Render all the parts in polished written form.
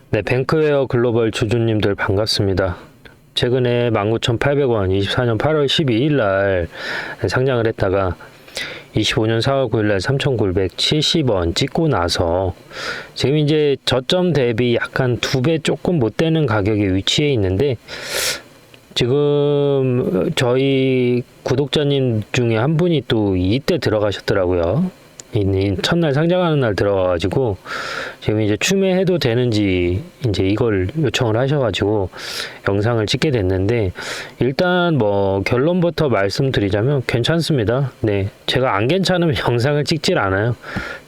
네, 뱅크웨어 글로벌 주주님들 반갑습니다. 최근에 19,800원 24년 8월 12일 날 상장을 했다가 25년 4월 9일 날 3,970원 찍고 나서 지금 이제 저점 대비 약간 2배 조금 못 되는 가격에 위치해 있는데, 지금 저희 구독자님 중에 한 분이 또 이때 들어가셨더라고요. 이 첫날 상장하는 날 들어가가지고 지금 이제 추매해도 되는지 이제 이걸 요청을 하셔가지고 영상을 찍게 됐는데, 일단 뭐 결론부터 말씀드리자면 괜찮습니다. 네, 제가 안 괜찮으면 영상을 찍질 않아요.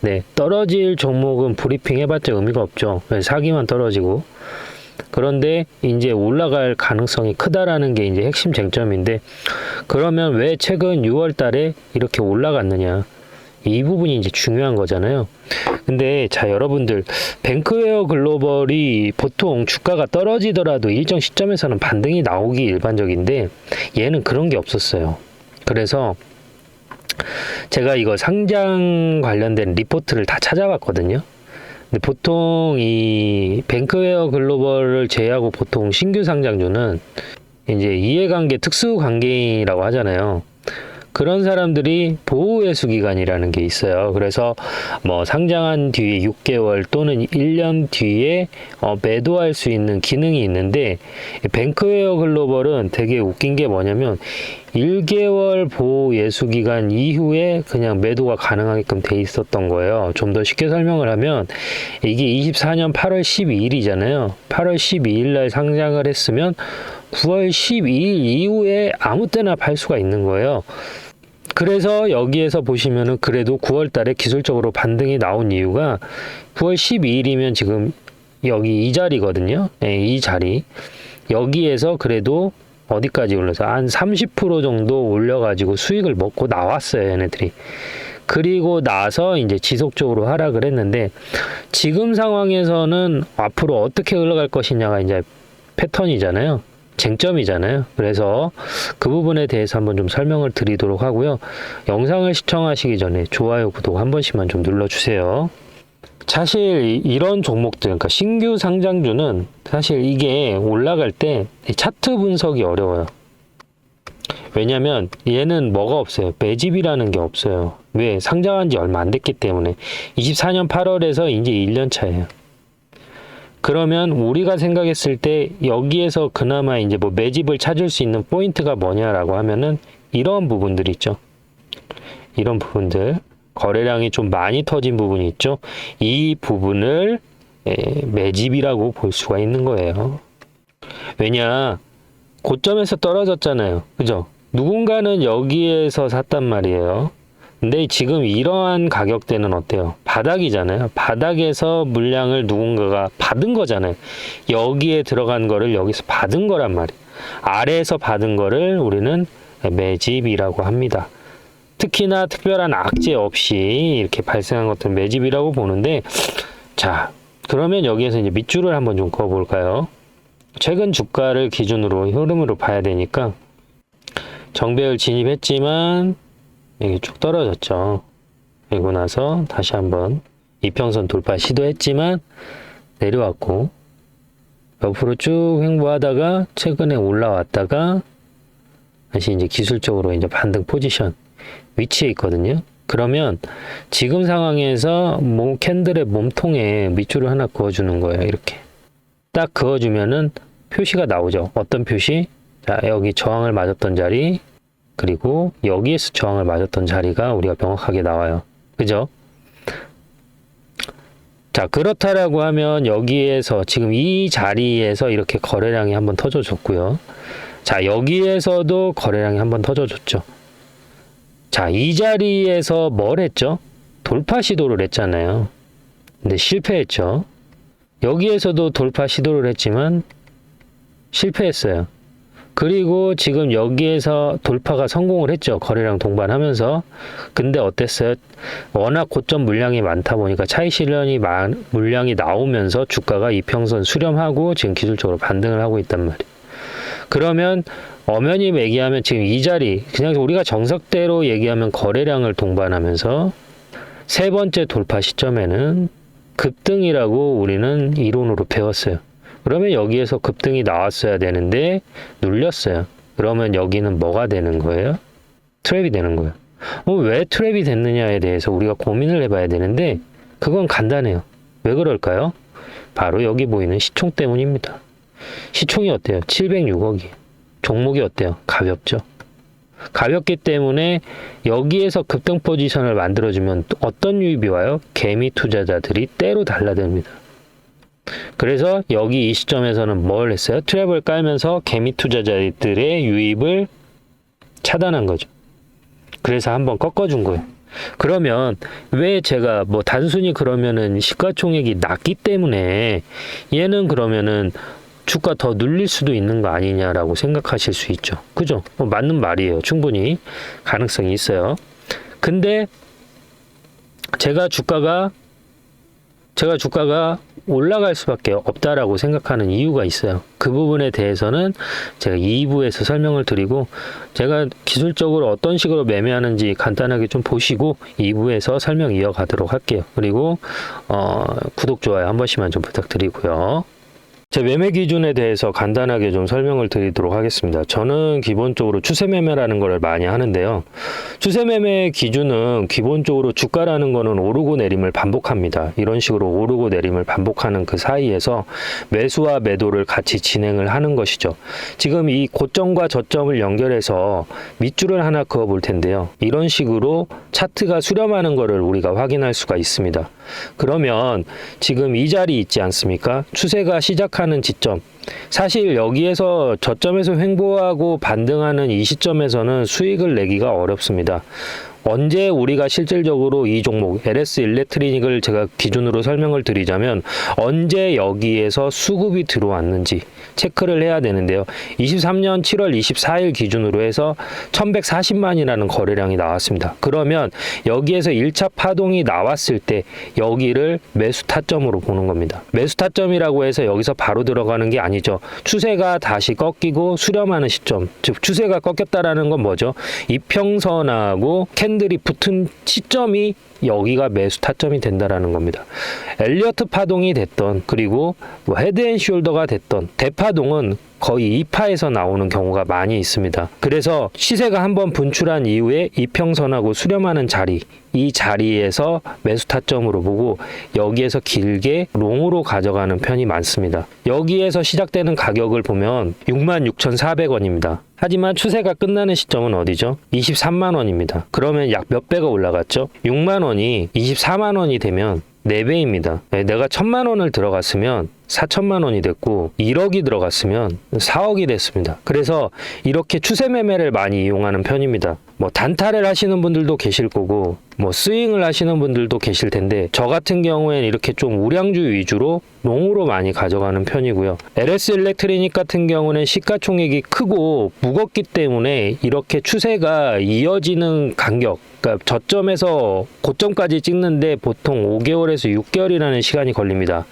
네, 떨어질 종목은 브리핑 해봤자 의미가 없죠. 사기만 떨어지고. 그런데 이제 올라갈 가능성이 크다라는 게 이제 핵심 쟁점인데, 그러면 왜 최근 6월 달에 이렇게 올라갔느냐, 이 부분이 이제 중요한 거잖아요. 근데 자, 여러분들, 뱅크웨어 글로벌이 보통 주가가 떨어지더라도 일정 시점에서는 반등이 나오기 일반적인데 얘는 그런 게 없었어요. 그래서 제가 이거 상장 관련된 리포트를 다 찾아봤거든요. 근데 보통 이 뱅크웨어 글로벌을 제외하고 보통 신규 상장주는 이제 이해관계 특수관계인이라고 하잖아요. 그런 사람들이 보호회수 기간이라는 게 있어요. 그래서 뭐 상장한 뒤에 6개월 또는 1년 뒤에 매도할 수 있는 기능이 있는데, 뱅크웨어 글로벌은 되게 웃긴 게 뭐냐면 1개월 보호 예수 기간 이후에 그냥 매도가 가능하게끔 돼 있었던 거예요. 좀 더 쉽게 설명을 하면 이게 24년 8월 12일이잖아요. 8월 12일 날 상장을 했으면 9월 12일 이후에 아무 때나 팔 수가 있는 거예요. 그래서 여기에서 보시면은 그래도 9월 달에 기술적으로 반등이 나온 이유가 9월 12일이면 지금 여기 이 자리거든요. 네, 이 자리. 여기에서 그래도 어디까지 올라서 한 30% 정도 올려가지고 수익을 먹고 나왔어요, 얘네들이. 그리고 나서 이제 지속적으로 하락을 했는데, 지금 상황에서는 앞으로 어떻게 흘러갈 것이냐가 이제 패턴이잖아요. 쟁점이잖아요. 그래서 그 부분에 대해서 한번 좀 설명을 드리도록 하고요. 영상을 시청하시기 전에 좋아요, 구독 한 번씩만 좀 눌러주세요. 사실 이런 종목들, 그러니까 신규 상장주는 사실 이게 올라갈 때 차트 분석이 어려워요. 왜냐면 얘는 뭐가 없어요. 매집이라는 게 없어요. 왜? 상장한 지 얼마 안 됐기 때문에. 24년 8월에서 이제 1년 차예요. 그러면 우리가 생각했을 때 여기에서 그나마 이제 뭐 매집을 찾을 수 있는 포인트가 뭐냐라고 하면은 이런 부분들 있죠. 이런 부분들. 거래량이 좀 많이 터진 부분이 있죠. 이 부분을 매집이라고 볼 수가 있는 거예요. 왜냐? 고점에서 떨어졌잖아요. 그죠? 누군가는 여기에서 샀단 말이에요. 근데 지금 이러한 가격대는 어때요? 바닥이잖아요. 바닥에서 물량을 누군가가 받은 거잖아요. 여기에 들어간 거를 여기서 받은 거란 말이에요. 아래에서 받은 거를 우리는 매집이라고 합니다. 특히나 특별한 악재 없이 이렇게 발생한 것들 매집이라고 보는데, 자, 그러면 여기에서 이제 밑줄을 한번 좀 그어볼까요? 최근 주가를 기준으로 흐름으로 봐야 되니까, 정배열 진입했지만 이게 쭉 떨어졌죠. 그리고 나서 다시 한번 이평선 돌파 시도했지만 내려왔고, 옆으로 쭉 횡보하다가 최근에 올라왔다가 다시 이제 기술적으로 이제 반등 포지션 위치에 있거든요. 그러면 지금 상황에서 캔들의 몸통에 밑줄을 하나 그어주는 거예요. 이렇게 딱 그어주면은 표시가 나오죠. 어떤 표시? 자, 여기 저항을 맞았던 자리, 그리고 여기에서 저항을 맞았던 자리가 우리가 명확하게 나와요. 그죠? 자, 그렇다라고 하면 여기에서 지금 이 자리에서 이렇게 거래량이 한번 터져줬고요. 자, 여기에서도 거래량이 한번 터져줬죠. 자, 이 자리에서 뭘 했죠? 돌파 시도를 했잖아요. 근데 실패했죠. 여기에서도 돌파 시도를 했지만 실패했어요. 그리고 지금 여기에서 돌파가 성공을 했죠. 거래량 동반하면서. 근데 어땠어요? 워낙 고점 물량이 많다 보니까 차익 실현이 물량이 나오면서 주가가 이평선 수렴하고 지금 기술적으로 반등을 하고 있단 말이에요. 그러면 엄연히 얘기하면 지금 이 자리, 그냥 우리가 정석대로 얘기하면 거래량을 동반하면서 세 번째 돌파 시점에는 급등이라고 우리는 이론으로 배웠어요. 그러면 여기에서 급등이 나왔어야 되는데 눌렸어요. 그러면 여기는 뭐가 되는 거예요? 트랩이 되는 거예요. 왜 트랩이 됐느냐에 대해서 우리가 고민을 해봐야 되는데 그건 간단해요. 왜 그럴까요? 바로 여기 보이는 시총 때문입니다. 시총이 어때요? 706억이에요. 종목이 어때요? 가볍죠. 가볍기 때문에 여기에서 급등 포지션을 만들어주면 어떤 유입이 와요? 개미 투자자들이 때로 달라듭니다. 그래서 여기 이 시점에서는 뭘 했어요? 트랩을 깔면서 개미 투자자들의 유입을 차단한 거죠. 그래서 한번 꺾어준 거예요. 그러면 왜 제가 뭐 단순히 그러면은 시가총액이 낮기 때문에 얘는 그러면은 주가 더 눌릴 수도 있는 거 아니냐라고 생각하실 수 있죠. 그죠? 맞는 말이에요. 충분히 가능성이 있어요. 근데 제가 주가가 올라갈 수밖에 없다라고 생각하는 이유가 있어요. 그 부분에 대해서는 제가 2부에서 설명을 드리고 제가 기술적으로 어떤 식으로 매매하는지 간단하게 좀 보시고 2부에서 설명 이어가도록 할게요. 그리고 구독, 좋아요 한 번씩만 좀 부탁드리고요. 제 매매 기준에 대해서 간단하게 좀 설명을 드리도록 하겠습니다. 저는 기본적으로 추세 매매라는 걸 많이 하는데요. 추세 매매 기준은 기본적으로 주가라는 거는 오르고 내림을 반복합니다. 이런 식으로 오르고 내림을 반복하는 그 사이에서 매수와 매도를 같이 진행을 하는 것이죠. 지금 이 고점과 저점을 연결해서 밑줄을 하나 그어 볼 텐데요. 이런 식으로 차트가 수렴하는 거를 우리가 확인할 수가 있습니다. 그러면 지금 이 자리 있지 않습니까? 추세가 시작하는 지점. 사실 여기에서 저점에서 횡보하고 반등하는 이 시점에서는 수익을 내기가 어렵습니다. 언제 우리가 실질적으로 이 종목 LS 일렉트리닉을 제가 기준으로 설명을 드리자면 언제 여기에서 수급이 들어왔는지 체크를 해야 되는데요. 23년 7월 24일 기준으로 해서 1140만이라는 거래량이 나왔습니다. 그러면 여기에서 1차 파동이 나왔을 때 여기를 매수 타점으로 보는 겁니다. 매수 타점이라고 해서 여기서 바로 들어가는 게 아니죠. 추세가 다시 꺾이고 수렴하는 시점, 즉 추세가 꺾였다라는 건 뭐죠? 이평선하고 캔들이 붙은 시점이 여기가 매수 타점이 된다라는 겁니다. 엘리어트 파동이 됐던 그리고 뭐 헤드앤숄더가 됐던 대파동은 거의 2파에서 나오는 경우가 많이 있습니다. 그래서 시세가 한번 분출한 이후에 이평선하고 수렴하는 자리, 이 자리에서 매수 타점으로 보고 여기에서 길게 롱으로 가져가는 편이 많습니다. 여기에서 시작되는 가격을 보면 66,400원입니다. 하지만 추세가 끝나는 시점은 어디죠? 23만 원입니다. 그러면 약 몇 배가 올라갔죠? 6만 원이 24만 원이 되면 4배입니다. 내가 1,000만 원을 들어갔으면 4천만 원이 됐고 1억이 들어갔으면 4억이 됐습니다. 그래서 이렇게 추세 매매를 많이 이용하는 편입니다. 뭐 단타를 하시는 분들도 계실 거고 뭐 스윙을 하시는 분들도 계실 텐데 저 같은 경우에는 이렇게 좀 우량주 위주로 롱으로 많이 가져가는 편이고요. LS 일렉트리닉 같은 경우는 시가총액이 크고 무겁기 때문에 이렇게 추세가 이어지는 간격, 그러니까 저점에서 고점까지 찍는데 보통 5개월에서 6개월이라는 시간이 걸립니다.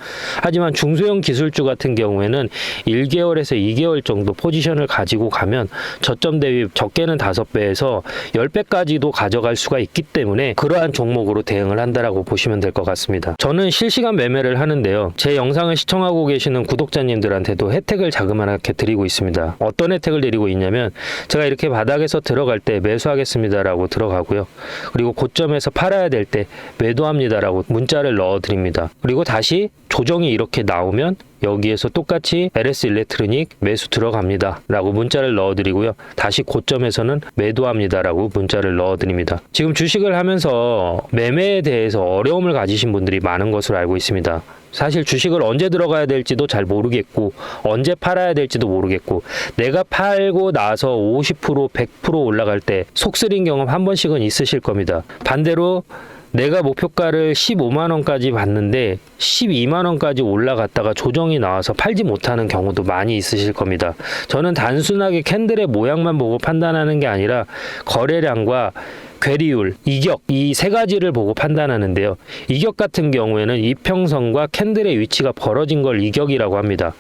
하지만 중소형 기술주 같은 경우에는 1개월에서 2개월 정도 포지션을 가지고 가면 저점 대비 적게는 5배에서 10배까지도 가져갈 수가 있기 때문에 그러한 종목으로 대응을 한다라고 보시면 될 것 같습니다. 저는 실시간 매매를 하는데요. 제 영상을 시청하고 계시는 구독자님들한테도 혜택을 자그마하게 드리고 있습니다. 어떤 혜택을 드리고 있냐면 제가 이렇게 바닥에서 들어갈 때 매수하겠습니다라고 들어가고요. 그리고 고점에서 팔아야 될 때 매도합니다라고 문자를 넣어드립니다. 그리고 다시 조정이 이렇게 나오면 여기에서 똑같이 LS 일렉트로닉 매수 들어갑니다 라고 문자를 넣어드리고요. 다시 고점에서는 매도합니다 라고 문자를 넣어드립니다. 지금 주식을 하면서 매매에 대해서 어려움을 가지신 분들이 많은 것으로 알고 있습니다. 사실 주식을 언제 들어가야 될지도 잘 모르겠고 언제 팔아야 될지도 모르겠고 내가 팔고 나서 50% 100% 올라갈 때 속쓰린 경험 한 번씩은 있으실 겁니다. 반대로 내가 목표가를 15만 원까지 봤는데 12만 원까지 올라갔다가 조정이 나와서 팔지 못하는 경우도 많이 있으실 겁니다. 저는 단순하게 캔들의 모양만 보고 판단하는 게 아니라 거래량과 괴리율, 이격 이 세 가지를 보고 판단하는데요. 이격 같은 경우에는 이평선과 캔들의 위치가 벌어진 걸 이격이라고 합니다.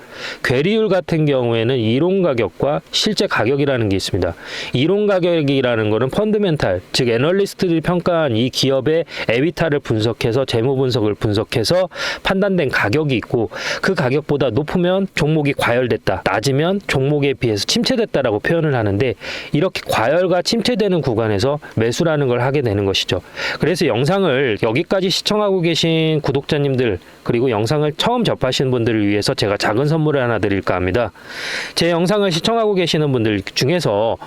괴리율 같은 경우에는 이론 가격과 실제 가격이라는 게 있습니다. 이론 가격이라는 거는 펀드멘탈, 즉 애널리스트들이 평가한 이 기업의 에비타를 분석해서 재무 분석을 분석해서 판단된 가격이 있고, 그 가격보다 높으면 종목이 과열됐다, 낮으면 종목에 비해서 침체됐다라고 표현을 하는데, 이렇게 과열과 침체되는 구간에서 매수라는 걸 하게 되는 것이죠. 그래서 영상을 여기까지 시청하고 계신 구독자님들, 그리고 영상을 처음 접하시는 분들을 위해서 제가 작은 선물을 하나 드릴까 합니다. 제 영상을 시청하고 계시는 분들 중에서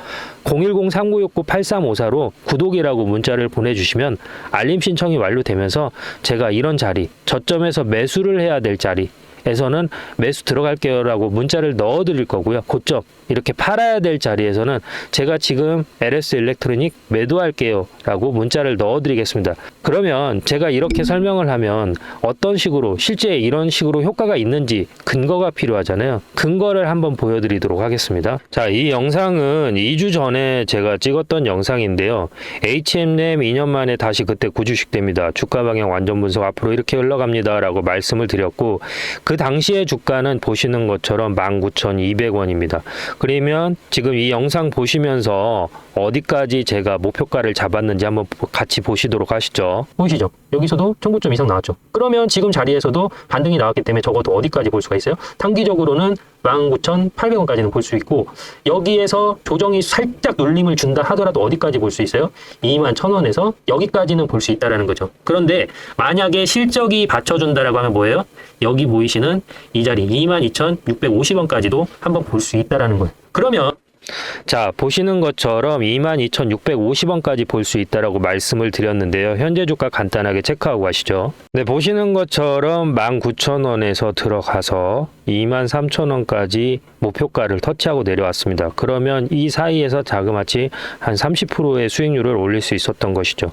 010-3969-8354로 구독이라고 문자를 보내주시면 알림 신청이 완료되면서 제가 이런 자리, 저점에서 매수를 해야 될 자리에서는 매수 들어갈게요 라고 문자를 넣어 드릴 거고요. 고점 이렇게 팔아야 될 자리에서는 제가 지금 LS 일렉트로닉 매도할게요 라고 문자를 넣어 드리겠습니다. 그러면 제가 이렇게 설명을 하면 어떤 식으로, 실제 이런 식으로 효과가 있는지 근거가 필요하잖아요. 근거를 한번 보여드리도록 하겠습니다. 자, 이 영상은 2주 전에 제가 찍었던 영상인데요. HM램 2년 만에 다시 그때 구주식됩니다. 주가 방향 완전 분석 앞으로 이렇게 흘러갑니다 라고 말씀을 드렸고, 그 당시의 주가는 보시는 것처럼 19,200원입니다. 그러면 지금 이 영상 보시면서 어디까지 제가 목표가를 잡았는지 한번 같이 보시도록 하시죠. 보이시죠? 여기서도 1,900점 이상 나왔죠. 그러면 지금 자리에서도 반등이 나왔기 때문에 적어도 어디까지 볼 수가 있어요? 단기적으로는 19,800원까지는 볼 수 있고, 여기에서 조정이 살짝 눌림을 준다 하더라도 어디까지 볼 수 있어요? 21,000원에서 여기까지는 볼 수 있다라는 거죠. 그런데 만약에 실적이 받쳐준다라고 하면 뭐예요? 여기 보이시는 이 자리 22,650원까지도 한번 볼 수 있다라는 거예요. 그러면 자, 보시는 것처럼 22,650원까지 볼 수 있다라고 말씀을 드렸는데요. 현재 주가 간단하게 체크하고 가시죠. 네, 보시는 것처럼 19,000원에서 들어가서 23,000원까지 목표가를 터치하고 내려왔습니다. 그러면 이 사이에서 자그마치 한 30%의 수익률을 올릴 수 있었던 것이죠.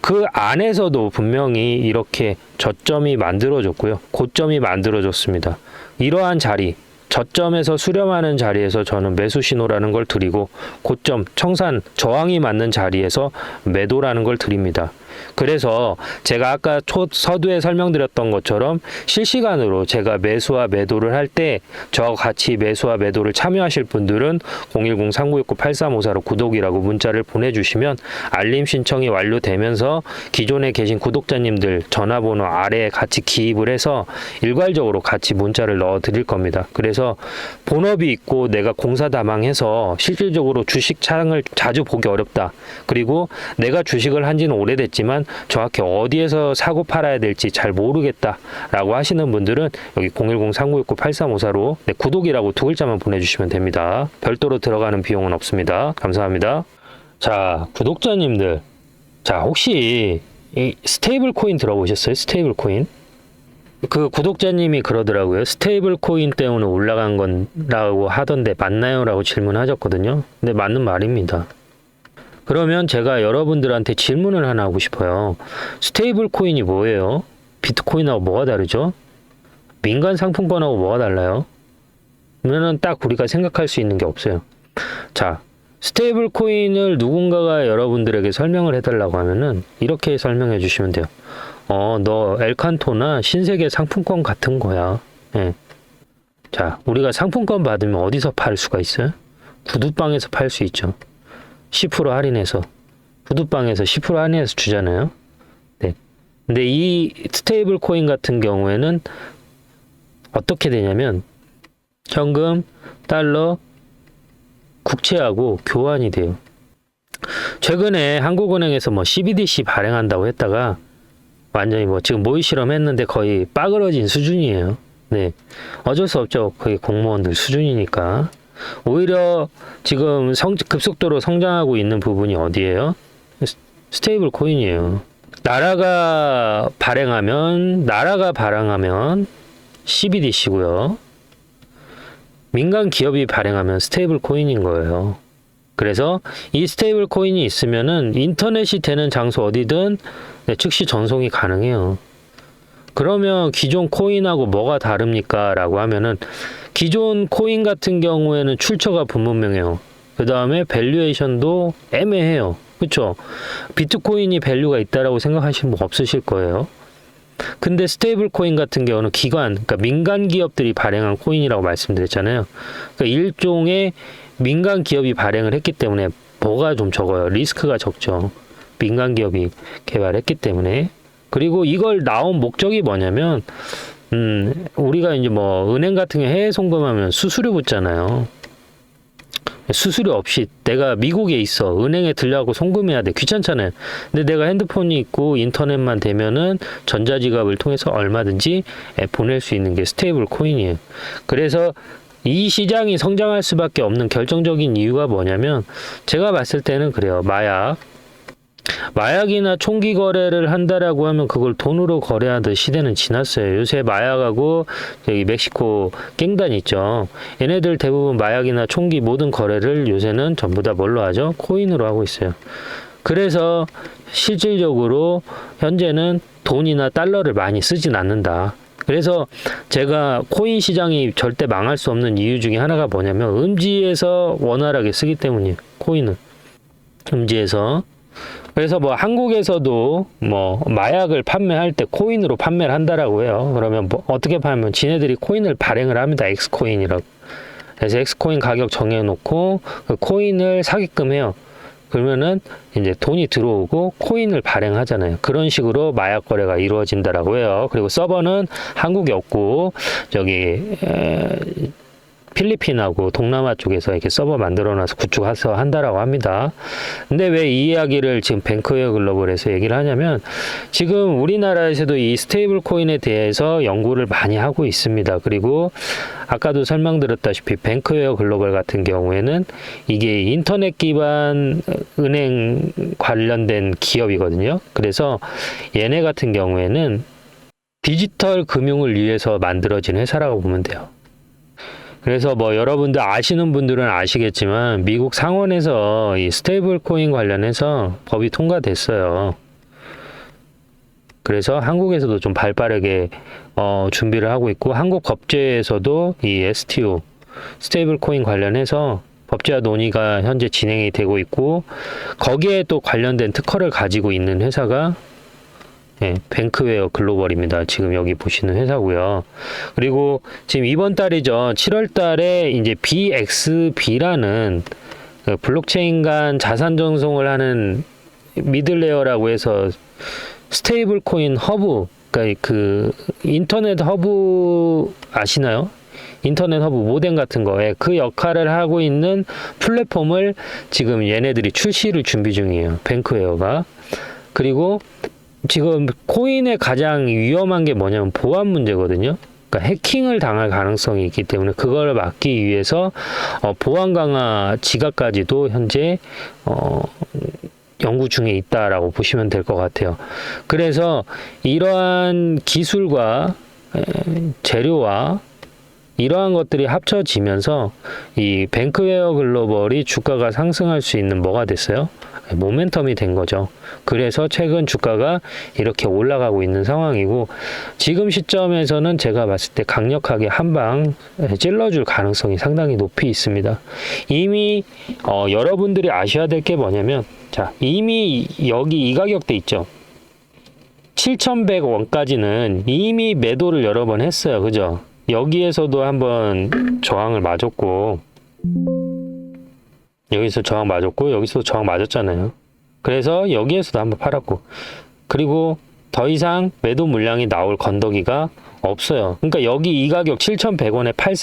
그 안에서도 분명히 이렇게 저점이 만들어졌고요. 고점이 만들어졌습니다. 이러한 자리, 저점에서 수렴하는 자리에서 저는 매수 신호라는 걸 드리고, 고점, 청산, 저항이 맞는 자리에서 매도라는 걸 드립니다. 그래서 제가 아까 서두에 설명드렸던 것처럼 실시간으로 제가 매수와 매도를 할 때 저와 같이 매수와 매도를 참여하실 분들은 010-3969-8354로 구독이라고 문자를 보내주시면 알림 신청이 완료되면서 기존에 계신 구독자님들 전화번호 아래에 같이 기입을 해서 일괄적으로 같이 문자를 넣어 드릴 겁니다. 그래서 본업이 있고 내가 공사다망해서 실질적으로 주식 창을 자주 보기 어렵다, 그리고 내가 주식을 한 지는 오래됐지만 정확히 어디에서 사고 팔아야 될지 잘 모르겠다라고 하시는 분들은 여기 010-3969-8354로 구독이라고 두 글자만 보내주시면 됩니다. 별도로 들어가는 비용은 없습니다. 감사합니다. 자, 구독자님들, 자, 혹시 이 스테이블 코인 들어보셨어요? 스테이블 코인? 그 구독자님이 그러더라고요. 스테이블 코인 때문에 올라간 건라고 하던데 맞나요? 라고 질문하셨거든요. 근데 맞는 말입니다. 그러면 제가 여러분들한테 질문을 하나 하고 싶어요. 스테이블 코인이 뭐예요? 비트코인하고 뭐가 다르죠? 민간 상품권하고 뭐가 달라요? 그러면은 딱 우리가 생각할 수 있는 게 없어요. 자, 스테이블 코인을 누군가가 여러분들에게 설명을 해달라고 하면은 이렇게 설명해 주시면 돼요. 너 엘칸토나 신세계 상품권 같은 거야. 예. 자, 우리가 상품권 받으면 어디서 팔 수가 있어요? 구두방에서 팔 수 있죠. 10% 할인해서, 구두방에서 10% 할인해서 주잖아요. 네. 근데 이 스테이블 코인 같은 경우에는 어떻게 되냐면 현금, 달러, 국채하고 교환이 돼요. 최근에 한국은행에서 뭐 CBDC 발행한다고 했다가 완전히 뭐 지금 모의 실험했는데 거의 빠그러진 수준이에요. 네. 어쩔 수 없죠. 거의 공무원들 수준이니까. 오히려 지금 급속도로 성장하고 있는 부분이 어디예요? 스테이블 코인이에요. 나라가 발행하면 CBDC고요. 민간 기업이 발행하면 스테이블 코인인 거예요. 그래서 이 스테이블 코인이 있으면은 인터넷이 되는 장소 어디든 즉시 전송이 가능해요. 그러면 기존 코인하고 뭐가 다릅니까? 라고 하면은 기존 코인 같은 경우에는 출처가 불분명해요. 그 다음에 밸류에이션도 애매해요. 그렇죠? 비트코인이 밸류가 있다라고 생각하시는 분 없으실 거예요. 근데 스테이블 코인 같은 경우는 기관, 그러니까 민간 기업들이 발행한 코인이라고 말씀드렸잖아요. 그러니까 일종의 민간 기업이 발행을 했기 때문에 뭐가 좀 적어요. 리스크가 적죠. 민간 기업이 개발했기 때문에. 그리고 이걸 나온 목적이 뭐냐면, 우리가 이제 뭐 은행 같은 게 해외 송금하면 수수료 붙잖아요. 수수료 없이 내가 미국에 있어. 은행에 들려고 송금해야 돼. 귀찮잖아요. 근데 내가 핸드폰이 있고 인터넷만 되면은 전자지갑을 통해서 얼마든지 보낼 수 있는 게 스테이블 코인이에요. 그래서 이 시장이 성장할 수밖에 없는 결정적인 이유가 뭐냐면 제가 봤을 때는 그래요. 마약이나 총기 거래를 한다라고 하면 그걸 돈으로 거래하던 시대는 지났어요. 요새 마약하고 여기 멕시코 갱단 있죠. 얘네들 대부분 마약이나 총기 모든 거래를 요새는 전부 다 뭘로 하죠? 코인으로 하고 있어요. 그래서 실질적으로 현재는 돈이나 달러를 많이 쓰진 않는다. 그래서 제가 코인 시장이 절대 망할 수 없는 이유 중에 하나가 뭐냐면 음지에서 원활하게 쓰기 때문이에요. 코인은. 음지에서. 그래서 뭐 한국에서도 뭐 마약을 판매할 때 코인으로 판매를 한다라고 해요. 그러면 뭐 어떻게 팔면 지네들이 코인을 발행을 합니다. 엑스코인이라고. 그래서 엑스코인 가격 정해놓고 그 코인을 사게끔 해요. 그러면은 이제 돈이 들어오고 코인을 발행하잖아요. 그런 식으로 마약 거래가 이루어진다라고 해요. 그리고 서버는 한국에 없고 저기 필리핀하고 동남아 쪽에서 이렇게 서버 만들어놔서 구축해서 한다라고 합니다. 근데 왜 이 이야기를 지금 뱅크웨어 글로벌에서 얘기를 하냐면 지금 우리나라에서도 이 스테이블 코인에 대해서 연구를 많이 하고 있습니다. 그리고 아까도 설명드렸다시피 뱅크웨어 글로벌 같은 경우에는 이게 인터넷 기반 은행 관련된 기업이거든요. 그래서 얘네 같은 경우에는 디지털 금융을 위해서 만들어진 회사라고 보면 돼요. 그래서 뭐 여러분들 아시는 분들은 아시겠지만 미국 상원에서 이 스테이블 코인 관련해서 법이 통과됐어요. 그래서 한국에서도 좀 발빠르게 준비를 하고 있고 한국 법제에서도 이 STO 스테이블 코인 관련해서 법제화 논의가 현재 진행이 되고 있고 거기에 또 관련된 특허를 가지고 있는 회사가 뱅크웨어 글로벌입니다. 지금 여기 보시는 회사고요. 그리고 지금 이번 달이죠. 7월 달에 이제 BXB라는 그 블록체인 간 자산 전송을 하는 미들레어라고 해서 스테이블 코인 허브, 그러니까 그 인터넷 허브 아시나요? 인터넷 허브 모뎀 같은 거에 그 역할을 하고 있는 플랫폼을 지금 얘네들이 출시를 준비 중이에요. 뱅크웨어가. 그리고 지금 코인의 가장 위험한 게 뭐냐면 보안 문제거든요. 그러니까 해킹을 당할 가능성이 있기 때문에 그걸 막기 위해서 보안 강화 지가까지도 현재 연구 중에 있다라고 보시면 될 것 같아요. 그래서 이러한 기술과 재료와 이러한 것들이 합쳐지면서 이 뱅크웨어 글로벌이 주가가 상승할 수 있는 뭐가 됐어요? 모멘텀이 된 거죠. 그래서 최근 주가가 이렇게 올라가고 있는 상황이고 지금 시점에서는 제가 봤을 때 강력하게 한 방 찔러줄 가능성이 상당히 높이 있습니다. 이미 여러분들이 아셔야 될 게 뭐냐면 자 이미 여기 이 가격대 있죠. 7,100원까지는 이미 매도를 여러 번 했어요. 그죠? 여기에서도 한번 저항을 맞았고 여기서 저항 맞았고 여기서도 저항 맞았잖아요. 그래서 여기에서도 한번 팔았고 그리고 더 이상 매도 물량이 나올 건더기가 없어요. 그러니까 여기 이 가격 7,100원에 팔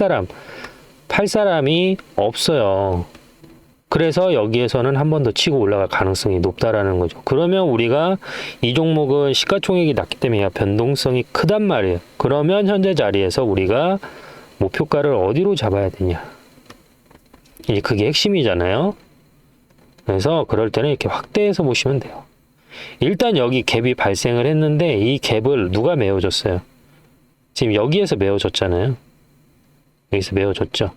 사람이 없어요. 그래서 여기에서는 한 번 더 치고 올라갈 가능성이 높다라는 거죠. 그러면 우리가 이 종목은 시가총액이 낮기 때문에 변동성이 크단 말이에요. 그러면 현재 자리에서 우리가 목표가를 어디로 잡아야 되냐. 이제 그게 핵심이잖아요. 그래서 그럴 때는 이렇게 확대해서 보시면 돼요. 일단 여기 갭이 발생을 했는데 이 갭을 누가 메워줬어요? 지금 여기에서 메워줬잖아요. 여기서 메워줬죠.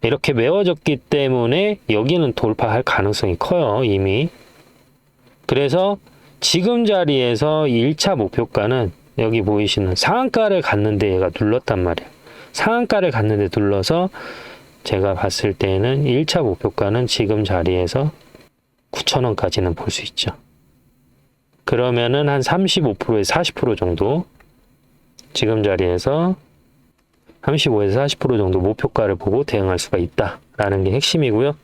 이렇게 메워졌기 때문에 여기는 돌파할 가능성이 커요. 이미. 그래서 지금 자리에서 1차 목표가는 여기 보이시는 상한가를 갔는데 얘가 눌렀단 말이에요. 상한가를 갔는데 눌러서 제가 봤을 때는 1차 목표가는 지금 자리에서 9,000원까지는 볼 수 있죠. 그러면은 한 35%에서 40% 정도 지금 자리에서 35에서 40% 정도 목표가를 보고 대응할 수가 있다라는 게 핵심이고요.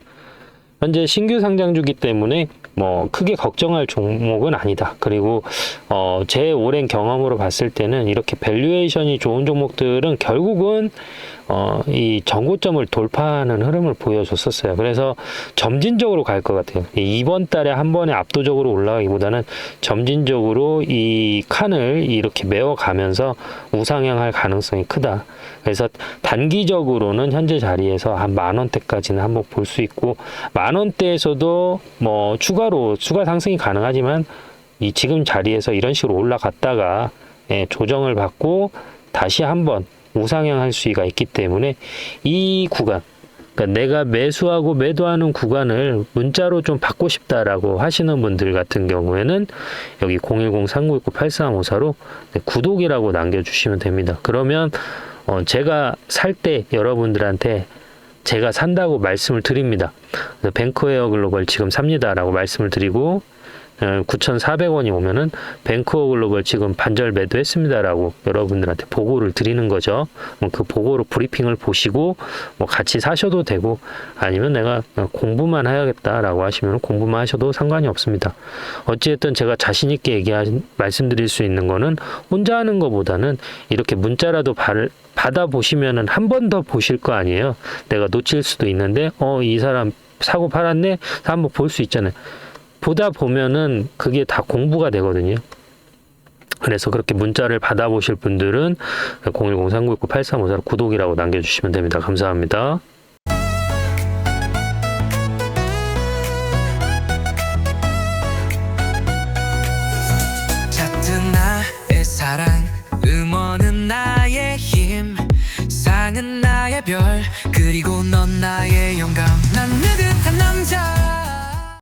현재 신규 상장주기 때문에 뭐 크게 걱정할 종목은 아니다. 그리고 제 오랜 경험으로 봤을 때는 이렇게 밸류에이션이 좋은 종목들은 결국은 이 전고점을 돌파하는 흐름을 보여줬었어요. 그래서 점진적으로 갈 것 같아요. 이번 달에 한 번에 압도적으로 올라가기보다는 점진적으로 이 칸을 이렇게 메워가면서 우상향할 가능성이 크다. 그래서 단기적으로는 현재 자리에서 한 10,000원대까지는 한번 볼 수 있고, 10,000원대에서도 뭐 추가 상승이 가능하지만 이 지금 자리에서 이런 식으로 올라갔다가 조정을 받고 다시 한번 우상향할 수가 있기 때문에 이 구간, 그러니까 내가 매수하고 매도하는 구간을 문자로 좀 받고 싶다라고 하시는 분들 같은 경우에는 여기 010-3969-8354로 구독이라고 남겨주시면 됩니다. 그러면 제가 살 때 여러분들한테 제가 산다고 말씀을 드립니다. 뱅크웨어 글로벌 지금 삽니다라고 말씀을 드리고 9,400원이 오면은 뱅크웨어 글로벌 지금 반절 매도했습니다라고 여러분들한테 보고를 드리는 거죠. 그 보고로 브리핑을 보시고 뭐 같이 사셔도 되고, 아니면 내가 공부만 해야겠다라고 하시면 공부만 하셔도 상관이 없습니다. 어찌됐든 제가 자신 있게 말씀드릴 수 있는 거는, 혼자 하는 것보다는 이렇게 문자라도 받아보시면은 한 번 더 보실 거 아니에요. 내가 놓칠 수도 있는데 이 사람 사고 팔았네, 한번 볼 수 있잖아요. 보다 보면은 그게 다 공부가 되거든요. 그래서 그렇게 문자를 받아보실 분들은 010-3969-8354로 구독이라고 남겨주시면 됩니다. 감사합니다.